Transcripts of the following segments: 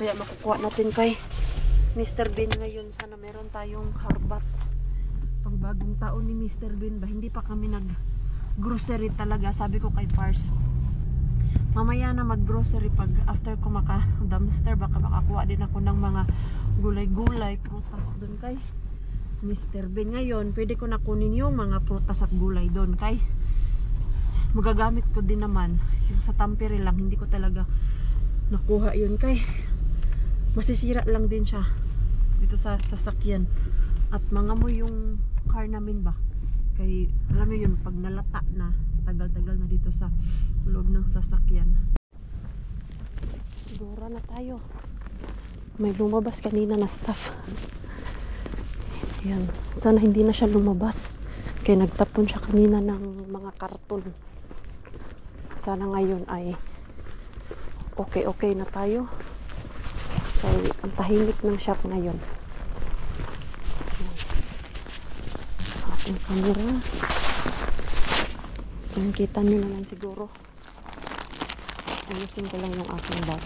kaya makukuha natin kay Mr. Bean ngayon. Sana meron tayong harbat. Pang bagong taon ni Mr. Bean ba? Hindi pa kami nag-grocery talaga. Sabi ko kay Pars, mamaya na mag-grocery pag after ko maka-dumpster. Baka makakuha din ako ng mga gulay-gulay, prutas doon kay Mr. Bean. Ngayon, pwede ko na kunin yung mga prutas at gulay doon kay magagamit ko din naman. Yung sa Tampere lang, hindi ko talaga nakuha yun kay masisira lang din siya dito sa sasakyan. At mga mo yung car namin ba? Kay alam mo yun, pag nalata na, tagal-tagal na dito sa loob ng sasakyan. Siguro na tayo. May lumabas kanina na staff. Yan. Sana hindi na siya lumabas. Kaya nagtapon siya kanina ng mga karton. Sana ngayon ay okay na tayo. Kaya ang tahimik ng shop ngayon. Ating camera. So, kita nyo naman siguro. Ayusin ko lang yung aking bag.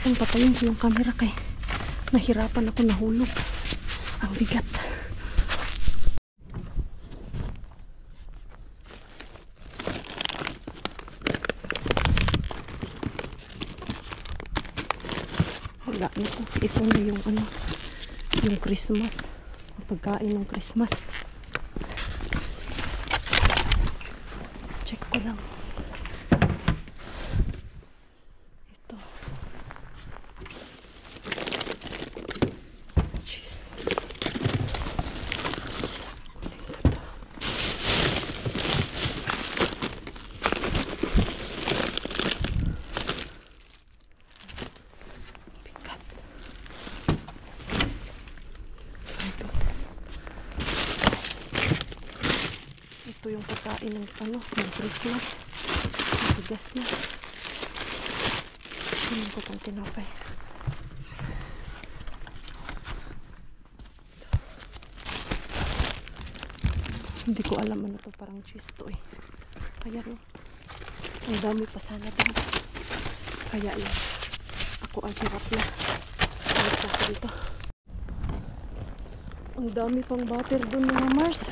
kong patayin ko yung camera kay nahirapan ako, nahulog. Ang bigat. Hala na ko. Ito na yung ano, yung Christmas. Ang pagkain ng Christmas. Check ko lang. Ito. Jeez. Bigat. Ito yung pagkain ng ano, ng Christmas. Bigas na. Tingnan ko kung tinapay. Hindi ko alam ano to, parang cheese to eh. Kaya no, ang dami pa sana din. Kaya lang, ako ang hirap na. Alis na ako dito. Ang dami pang butter doon mga Mars.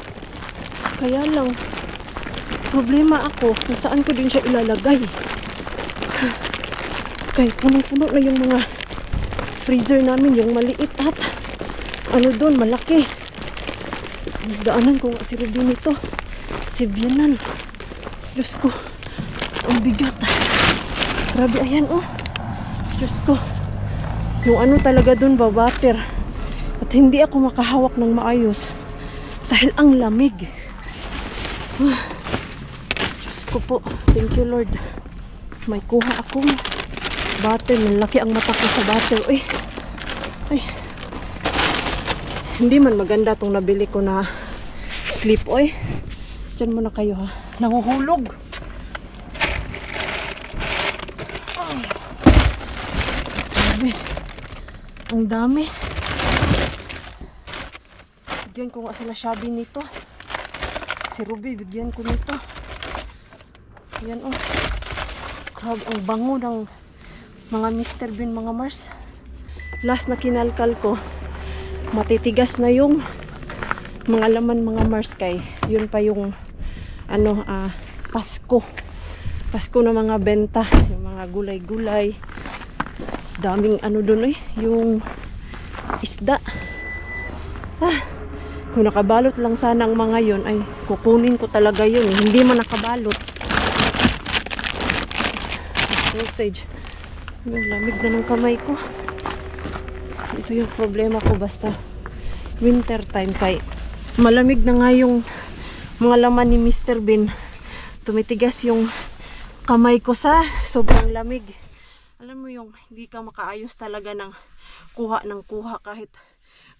Kaya lang, problema ako kung saan ko din siya ilalagay. Kaya puno-puno na yung mga freezer namin, yung maliit at ano doon, malaki. Daanan ko nga si Ruby nito. Si Bianan. Diyos ko, ang bigat. Grabe, ayan oh. Diyos ko. Yung ano talaga doon ba, butter. At hindi ako makahawak ng maayos. Dahil ang lamig. Diyos ko po. Thank you Lord. May kuha akong butter. Malaki ang mata ko sa butter. Uy. Ay. Hindi man maganda itong nabili ko na clip. Uy. Diyan muna kayo ha. Nanguhulog. Grabe. Ang dami. Bigyan ko nga sila Shabby nito. Si Ruby, bigyan ko nito. Ayan oh. Grabe, ang bango ng mga Mr. Bean, mga Mars. Last na kinalkal ko, matitigas na yung mga laman, mga Mars, kay yun pa yung ano, Pasko. Pasko na mga benta. Yung mga gulay-gulay. Daming ano dun eh. Yung isda. Kung nakabalot lang sana ang mga yun, ay kukunin ko talaga yun. Hindi man nakabalot. Sausage. Yung lamig na ng kamay ko. Ito yung problema ko, basta winter time, kay malamig na nga yung mga laman ni Mr. Bean. Tumitigas yung kamay ko sa sobrang lamig. Alam mo yung hindi ka makaayos talaga ng kuha kahit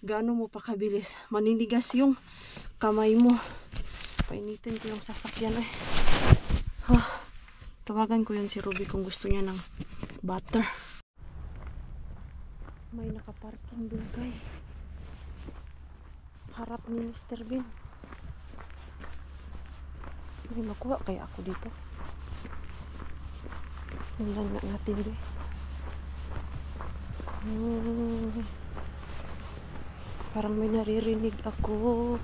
gaano mo pa kabilis. Maninigas yung kamay mo. Painitin ko yung sasakyan eh. Tawagan ko yun si Ruby kung gusto niya ng butter. May nakaparking doon kay harap ni Mr. Bean. May makuha kaya ako dito. Yun lang na natin doon. Parang may naririnig ako.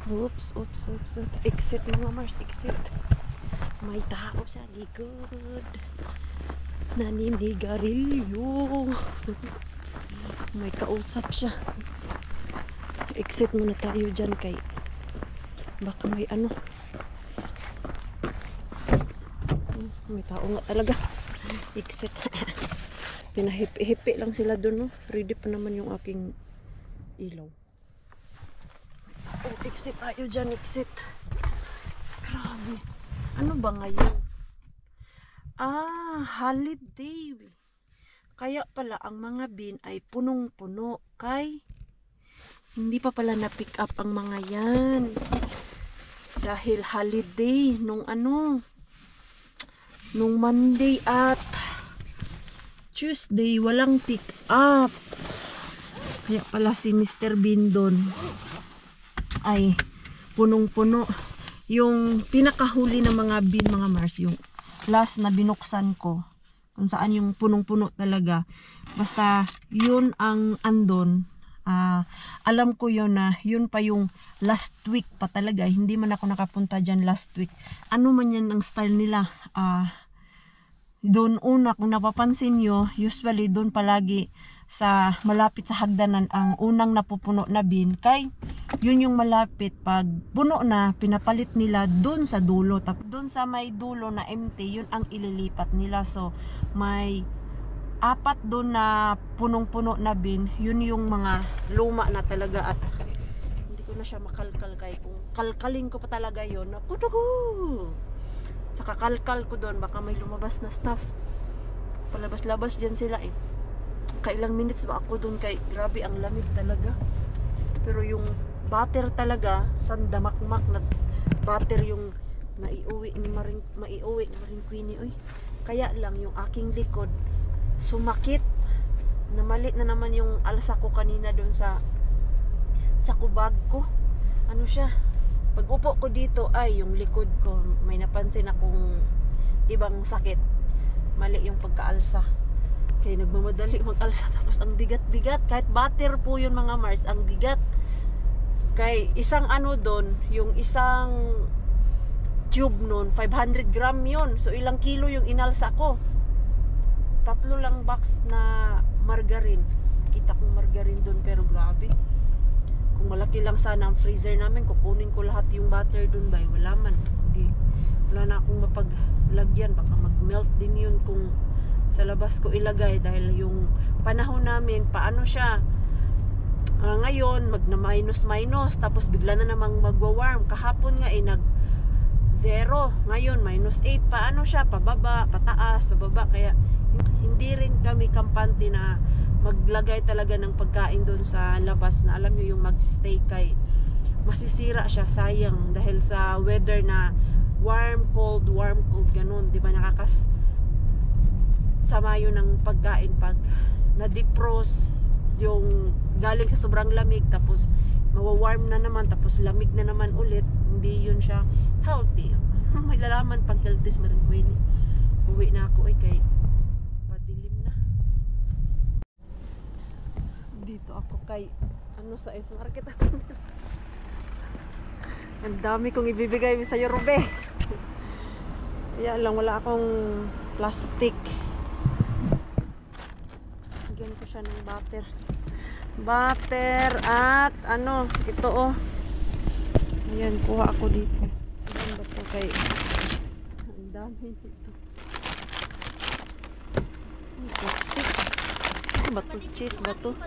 Oops. Exit mga Mars, exit. May tao sa likod. Naninigarilyo. May kausap siya. Exit muna tayo dyan kay baka may ano. May tao nga talaga. Exit. Pinahipi-hipi lang sila dun, no? Ready pa naman yung aking ilaw. Oh, exit tayo dyan, exit. Grabe. Ano ba ngayon? Holiday. Kaya pala ang mga bin ay punong-puno. Kay hindi pa pala na-pick up ang mga yan. Dahil holiday nung nung Monday at Tuesday walang pick up. Kaya pala si Mr. Bean doon ay punong-puno. Yung pinakahuli ng mga bin, mga Mars, yung last na binuksan ko, kung saan yung punong-puno talaga. Basta yun ang andon. Alam ko yun na yun pa yung last week pa talaga. Hindi man ako nakapunta dyan last week. Ano man yan ang style nila. Doon una, kung napapansin nyo, usually doon palagi sa malapit sa hagdanan ang unang napupuno na bin. Kay yun yung malapit, pag puno na, pinapalit nila doon sa dulo. Doon sa may dulo na empty, yun ang ililipat nila. So may 4 doon na punong-puno na bin. Yun yung mga luma na talaga at hindi ko na siya makalkal. Kay kung kalkalin ko pa talaga yun, naku, sa kakalkal ko doon, baka may lumabas na stuff. Palabas-labas dyan sila eh. Kailang minutes ba ako doon, kay grabe ang lamig talaga. Pero yung butter talaga, sandamakmak na butter yung maiuwi ni Maring Queenie. Uy, kaya lang yung aking likod sumakit. Namalit na naman yung alsa ko kanina doon sa kubag ko. Ano siya? Pag upo ko dito, ay yung likod ko, may napansin akong ibang sakit. Mali yung pagkaalsa. Kaya nagmamadali mag-alsa, tapos ang bigat-bigat. Kahit butter po yun mga Mars, ang bigat. Kay isang ano doon, yung isang tube nun, 500 gram yun. So ilang kilo yung inalsa ko. 3 lang box na margarine. Kita kong margarine doon, pero grabe. Kung malaki lang sana ang freezer namin, kukunin ko lahat yung butter doon ba? Wala man. Wala na akong mapaglagyan. Baka mag-melt din yun kung sa labas ko ilagay. Dahil yung panahon namin, paano siya? Ngayon, magna-minus. Tapos bigla na namang magwa-warm. Kahapon nga nag-0. Ngayon, -8. Paano siya? Pababa, pataas, pababa. Kaya hindi rin kami kampante na maglagay talaga ng pagkain doon sa labas na alam nyo yung magstay, kay masisira siya, sayang, dahil sa weather na warm, cold, ganun, di ba? Sama yun ng pagkain pag na-defrost yung galing sa sobrang lamig, tapos mawawarm na naman, tapos lamig na naman ulit, hindi yun siya healthy. May lalaman pang healthy sa Maring Queenie. Uwi na ako kay dito ako kay sa Ice Market. Ang dami kong ibibigay sa iyo, Rube. Kaya lang wala akong plastic. Bigyan ko siya ng butter at ito ayan, kuha ako dito. Ayan ba ito kay ang dami dito. Plastic bato, cheese bato.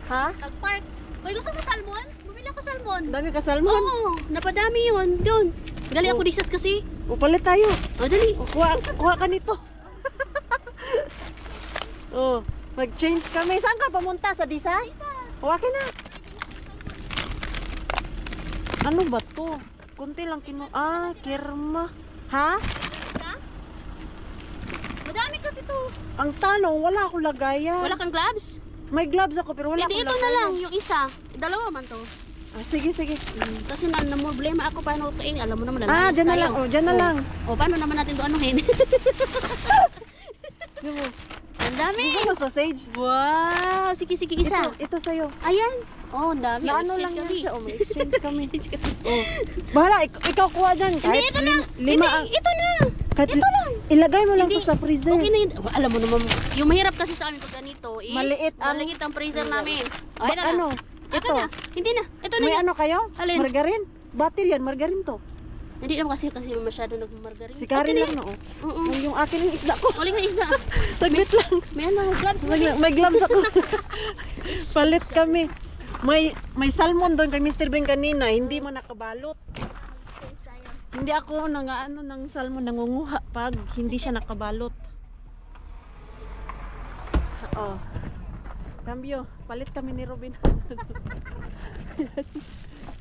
Ha? Nag-park. Uy, gusto mo salmon? Bumili ako salmon. Dami ka salmon? Oo, napadami yun. Doon. Galing ako disas kasi. Palit tayo. Dali. Kuha ka nito. Mag-change kami. Saan ka pumunta? Sa disas? Kuha ka na. Ano ba to? Kunti lang kirma. Ha? Madami kasi to. Ang tanong, wala akong lagayan. Wala kang gloves? May gloves ako pero wala akong lagayan. Ito na lang, yung isa. Dalawa man to. Sige. Kasi problema ako paano kain. Alam mo naman na. Dyan na lang. Dyan na lang. Paano naman natin ito anuhin? Ang dami. Gusto mo sausage? Wow. Sige, isa. Ito sa'yo. Ayan. Ang dami. Naano lang yan siya. May exchange kami. Bahala, ikaw kuha dyan. Hindi, ito na. Ito na. Ito lang. Ilagay mo lang to sa freezer. Okay na yun. Alam mo naman, yung mahirap kasi sa amin pag ganito is maliit ang freezer namin. Ito. Hindi na. Ito na. May kayo? Alin? Margarine? Batil yan, margarine to. Hindi naman kasi masyado nagmargarine. Si Karin lang na yung akin yung isda ko. Uling na isda. Saglit lang. May gloves. May gloves ako. Palit kami. May salmon doon kay Mr. Ben kanina, hindi mo nakabalot. Hindi ako ng salmon nangunguha pag hindi siya nakabalot. Cambio, palit kami ni Robin.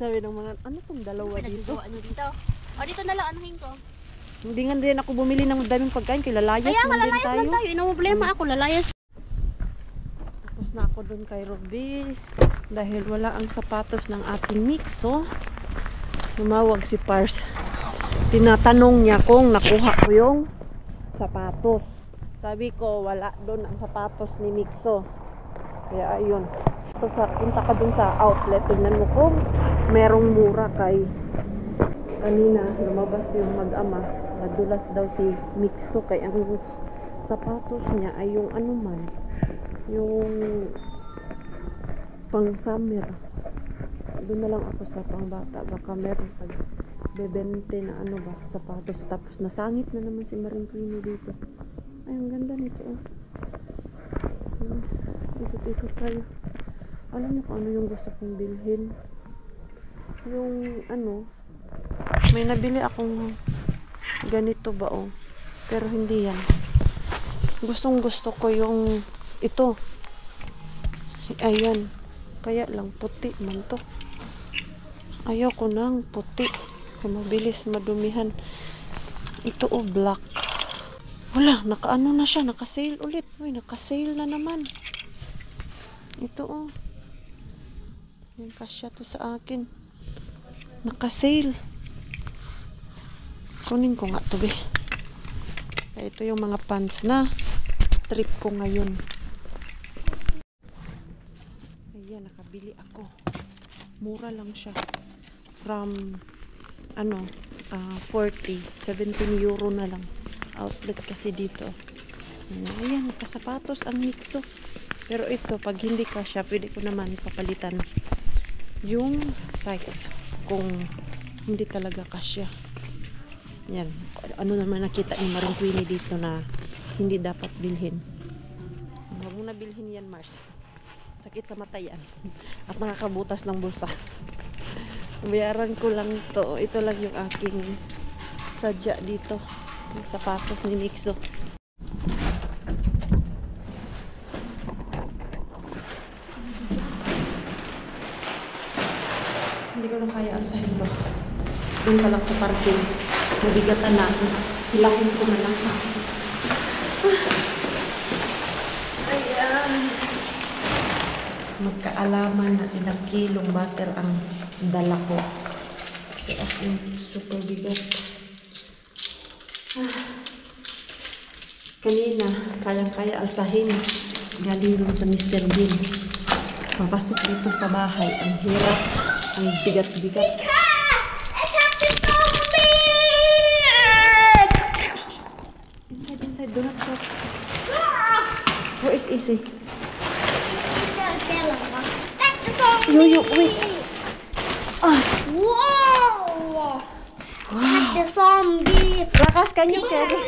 Sabi ng mga, ano tong dalawa dito? Dito na lang, anuhin ko. Hindi nga din ako bumili ng daming pagkain, kay lalayas man din tayo. Kaya tayo, problema ako, lalayas. Tapos na ako doon kay Robin. Dahil wala ang sapatos ng ating mixo. Tumawag si Pars. Tinatanong niya kung nakuha ko yung sapatos. Sabi ko, wala doon ang sapatos ni Mixo. Kaya ayun. Punta ka dun sa outlet. Tingnan mo kung merong mura kay kanina. Lumabas yung mag-ama. Nadulas daw si Mixo. Kaya ang sapatos niya ay yung ano man. Yung pang summer. Doon na lang ako sa pang bata. Baka meron pag bebente na ano ba, sapatos. Tapos nasangit na naman si Maring Queenie dito. Ay, ang ganda nito. Ikot-ikot tayo. Alam niyo kung ano yung gusto kong bilhin? Yung ano, may nabili akong ganito ba pero hindi yan. Gustong gusto ko yung ito. Ayan. Kaya lang puti man to. Ayoko nang puti. Mabilis madumihan. Ito black. Wala, nakaano na siya, naka-sale ulit. Uy, naka-sale na naman. Ito yung kasya to sa akin. Naka-sale. Kunin ko nga to be. Ito yung mga pants na trip ko ngayon. Ayan, nakabili ako. Mura lang siya. From 40, 17 euro na lang. Outlet kasi dito. Ayan, nakasapatos ang Mixo. Pero ito, pag hindi kasya, pwede ko naman papalitan yung size kung hindi talaga kasya. Yan. Ano naman nakita ni Maring Queenie dito na hindi dapat bilhin. Huwag mo na bilhin yan, Mars. Sakit sa mata yan. At nakakabutas ng bulsa. Bayaran ko lang to. Ito lang yung aking sadya dito. Yung sapatos ni Mixo. Hindi ko na kaya alsahin to. Doon pa lang sa parking. Nabigatan na ako. Hilahin ko na lang. Ayan. Magkaalaman na ilang kilong butter ang dala ko. Kaya ako super bigat. Kanina, kayang-kaya alsahin. Galing dun sa Mr. Bean. Papasok dito sa bahay. Ang hirap. Ang bigat-bigat. Inside. Do not shout. Where is Izzy? Yo, wait. Wow! Attack the zombie! Rakas, can you carry?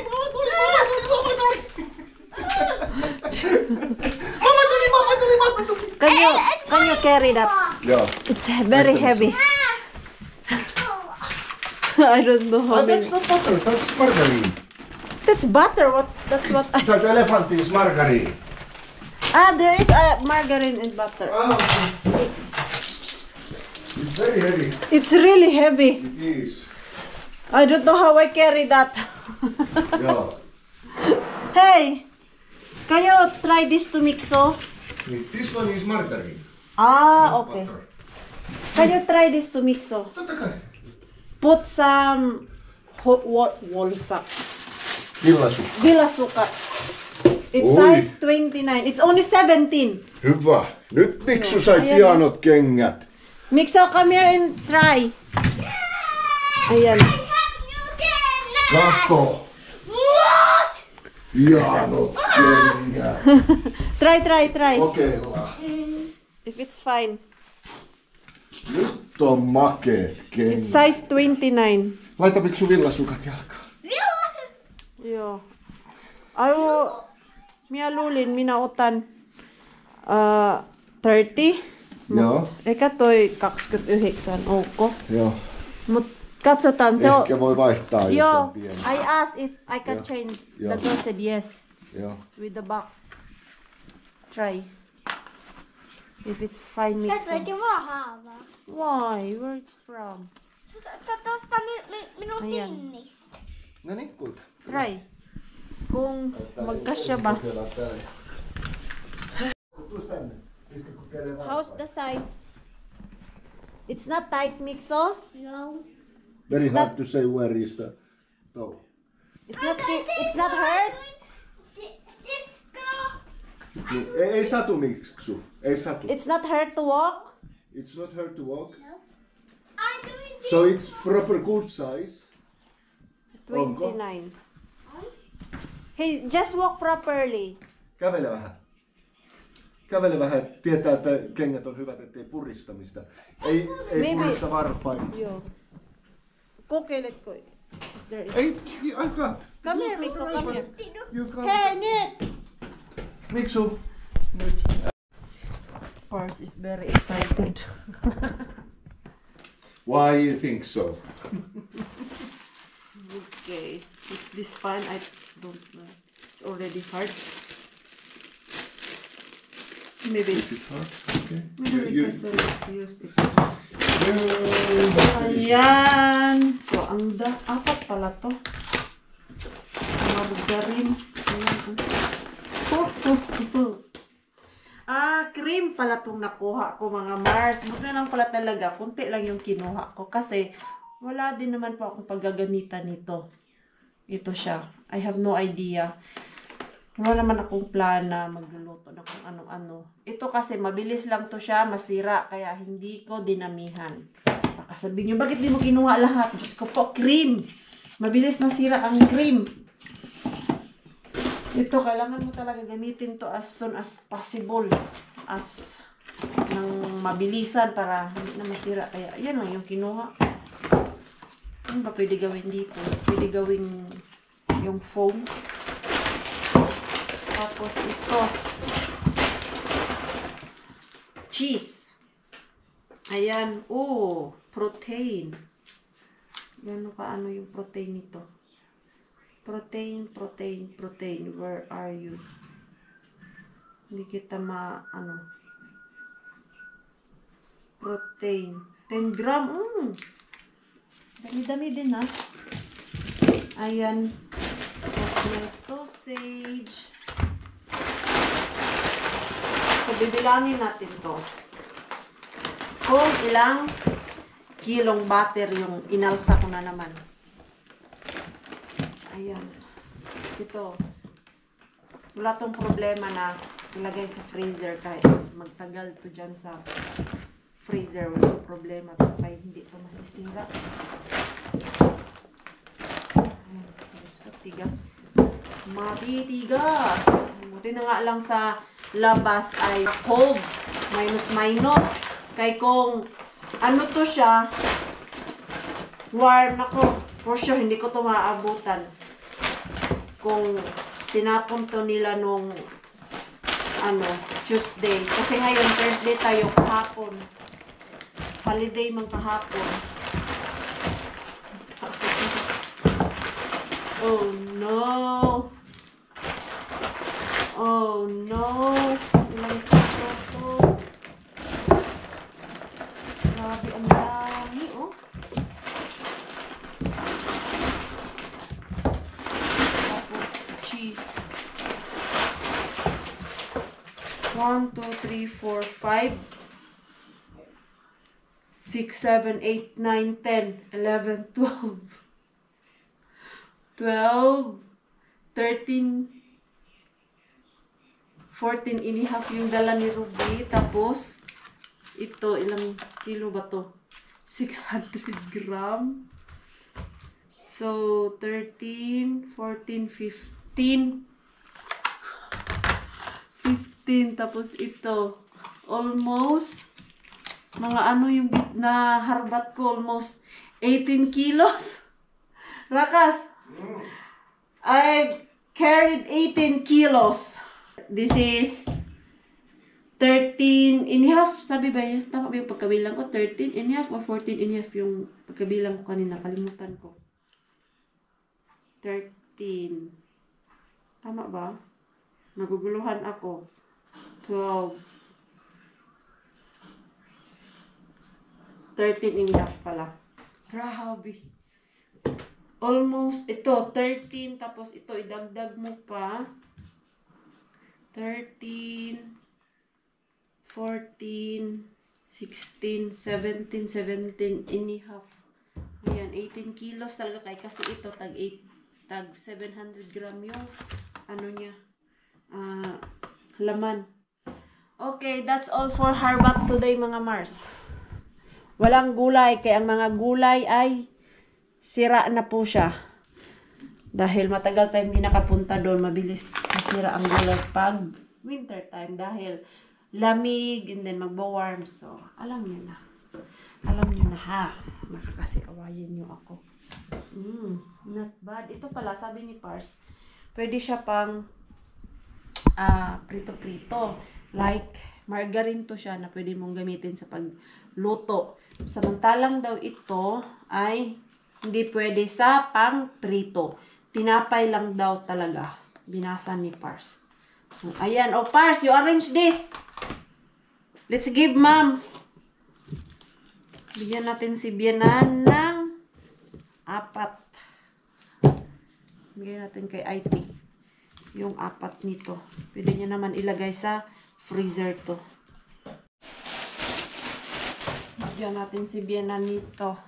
Can you carry that? Yeah. It's very heavy. I don't know how many. That's not butter, that's margarine. That's butter. That's what I... That elephant is margarine. There is a margarine and butter. Ah, it's very heavy. It's really heavy. It is. I don't know how I carry that. Yeah. Hey, can you try this to Mixo? This one is margarine. Ah, not okay. butter. Can you try this to Mixo? Totta kai. Put some wolsak. Villasukat. It's Oi. size 29. It's only 17. Hyvä. Nyt Miksu sait Ayan. hienot kengät. Mixo, come here and try. Ayan. Katso. Hienot kengät. Try. Kokeillaan. If it's fine. Nyt on makeet It's kengät. size 29. Laita Miksu villasukat jalkaan. Joo. Minä luulin, minä otan 30. Joo. Eikä toi 29 ok. Joo. Mut katsotaan se on... Ehkä voi vaihtaa, jos Joo, on pieni. I asked if I can Joo. change. Joo. The girl said yes. Joo. With the box. Try. If it's fine Tätä mixing. ei mua haavaa. Why? Where it's from? Tuosta minun Ayan. tinnistä. No niin, kulta. Try. Kung magkasya ba? Kokeillaan täällä. Tuus tänne. Iske kokeilee vaan. How's the size? It's not tight, Mixo. Joo. Very It's hard not- to say where is the toe. It's not hurt. Niin, ei satu Miksu. Ei satu. It's not her to walk? It's not her to walk. I'm doing this. So it's proper good size. 29. Hey, just walk properly. Kävele vähän. Kävele vähän. Tietää, että kengät on hyvät, ettei puristamista. Ei Maybe- purista varpaita. Joo. Kokeiletko? There is... Ei, I can't. Come here, Miksu, come here. You can't. Hey, Nick! Miksu. Pars is very excited. Why you think so? Okay. Is this fun? I don't know. It's already hard. Maybe it's... hard. Okay. Maybe we can use it. Yeah. Ayan. So, apat pala to. Margarine. Ayan. Cream pala itong nakuha ko mga Mars. Buti lang pala talaga. Kunti lang yung kinuha ko. Kasi, wala din naman po akong paggagamitan nito. Ito siya. I have no idea. Wala naman akong plan na magluluto na kung ano-ano. Ito kasi mabilis lang to siya, masira, kaya hindi ko dinamihan. Baka sabihin nyo, bakit di mo kinuha lahat? Diyos ko po, cream! Mabilis masira ang cream. Ito, kailangan mo talaga gamitin to as soon as possible. As nang mabilisan para hindi na masira. Kaya, yan lang yung kinuha. Ano ba pwede gawin dito? Pwede gawin yung foam. Tapos ito. Cheese. Ayan. Oh, protein. Gano'n kaano yung protein nito? Protein. Where are you? Hindi kita Protein. 10 gram. Dami-dami din ha. Ayan. Okay, sausage. So, bibilangin natin to. Kung ilang kilong butter yung inalsa ko na naman. Ayan. Ito. Wala tong problema na ilagay sa freezer kahit magtagal to dyan sa freezer. Wala problema to kahit hindi to masisira. Ayan. Tigas. Matitigas. Buti na nga lang sa labas ay cold. Minus. Kaya kung ano to siya, warm ako. For sure, hindi ko to maaabutan. Kung tinapon to nila nung Tuesday. Kasi ngayon, Thursday tayo kahapon. Holiday man kahapon. Oh no! Oh no! Ilang sato ko. Grabe, ang dami, oh. Tapos, cheese. 1, 2, 3, 4, 5, 6, 7, 8, 9, 10, 11, 12. 12, 13, 14 and a half yung dala ni Ruby. Tapos, ito, ilang kilo ba to? 600 gram. So, 13, 14, 15. 15. Tapos ito, almost, mga ano yung na harbat ko, almost 18 kilos. Rakas! I carried 18 kilos. This is 13 and a half. Sabi ba yun? Tama ba yung pagkabilang ko? 13 and a half or 14 and a half yung pagkabilang ko kanina. Kalimutan ko. 13. Tama ba? Naguguluhan ako. 12. 13 and a half pala. Grabe. Almost, ito, 13, tapos ito, idagdag mo pa. 13, 14, 16, 17, 17 and a half. Ayan, 18 kilos talaga kay kasi ito, tag 700 gram yung, ano niya, laman. Okay, that's all for harbat today mga Mars. Walang gulay, kaya ang mga gulay ay sira na po siya. Dahil matagal tayo hindi nakapunta doon, mabilis masira ang gulay pag winter time dahil lamig and then magbawarm. So, alam niyo na. Alam niyo na ha. Kasi awayin niyo ako. Not bad. Ito pala, sabi ni Pars, pwede siya pang prito-prito. Like, margarine to siya na pwede mong gamitin sa pagluto. Samantalang daw ito ay hindi pwede sa pang prito. Tinapay lang daw talaga. Binasa ni Pars. Ayan. Oh, Pars, you arrange this. Let's give mom. Bigyan natin si Bianan ng 4. Bigyan natin kay IT. Yung 4 nito. Pwede niya naman ilagay sa freezer to. Bigyan natin si Bianan nito.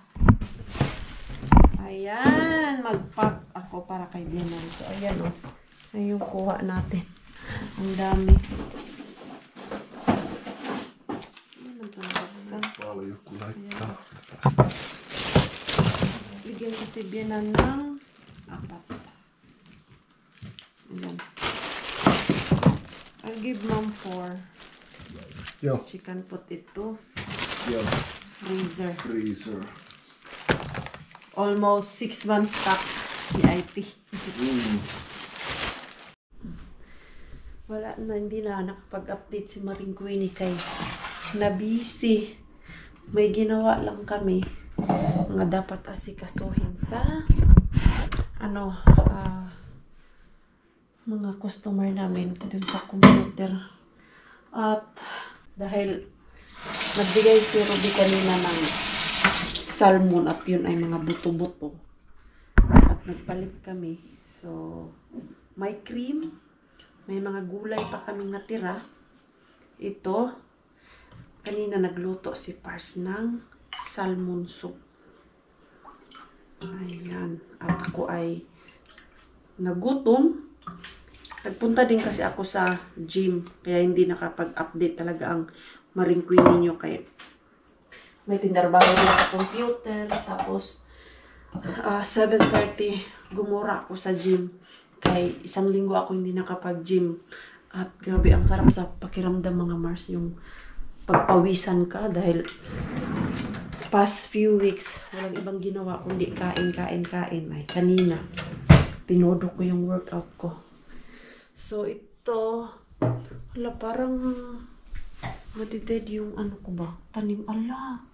Ayan, mag-pack ako para kay Bianan ito. Ayan o. Ayan yung kuha natin. Ang dami. Ayan ang tunabaksan. Paljon kun laittaa. Bigyan ko si Bianan ng 4. Ayan. I'll give mom 4. Joo. She can put it to Joo. freezer. Almost 6 months stock ni IT. Wala na, hindi na nakapag-update si Maring Queenie kay na busy. May ginawa lang kami mga dapat asikasuhin sa mga customer namin dun sa computer. At dahil nagbigay si Ruby kanina ng salmon at yun ay mga buto-buto. At nagpalit kami. So, may cream. May mga gulay pa kaming natira. Ito, kanina nagluto si Pars ng salmon soup. Ayan. At ako ay nagutom. Nagpunta din kasi ako sa gym. Kaya hindi nakapag-update talaga ang Maring Queenie nyo. Kaya may tindarbaho din sa computer. Tapos, 7:30, gumura ako sa gym. Kay 1 linggo ako hindi nakapag-gym. At grabe, ang sarap sa pakiramdam mga Mars. Yung pagpawisan ka dahil past few weeks, walang ibang ginawa kundi kain. Ay, kanina, tinodo ko yung workout ko. So, ito, wala, parang madided yung ano ko ba? Tanim, ala.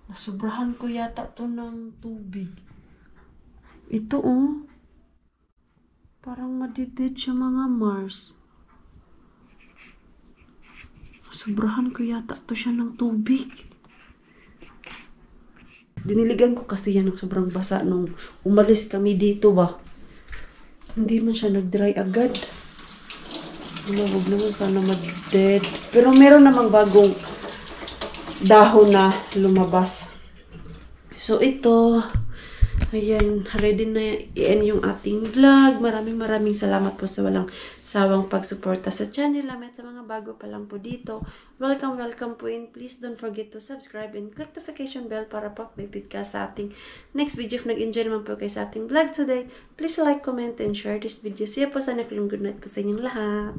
Nasubrahan ko yata to ng tubig. Ito, oh. Parang madided siya mga Mars. Nasubrahan ko yata to siya ng tubig. Diniligan ko kasi yan ng sobrang basa nung umalis kami dito ba. Hindi man siya nag-dry agad. Huwag naman sana mag-dead. Pero meron namang bagong dahon na lumabas. So ito, ayan, ready na i-end yung ating vlog. Maraming salamat po sa walang sawang pagsuporta sa channel namin. Sa mga bago pa lang po dito, welcome po in. Please don't forget to subscribe and click notification bell para po updated ka sa ating next video. If nag-enjoy naman po kayo sa ating vlog today, please like, comment, and share this video. See you po sa next. Good night po sa inyong lahat.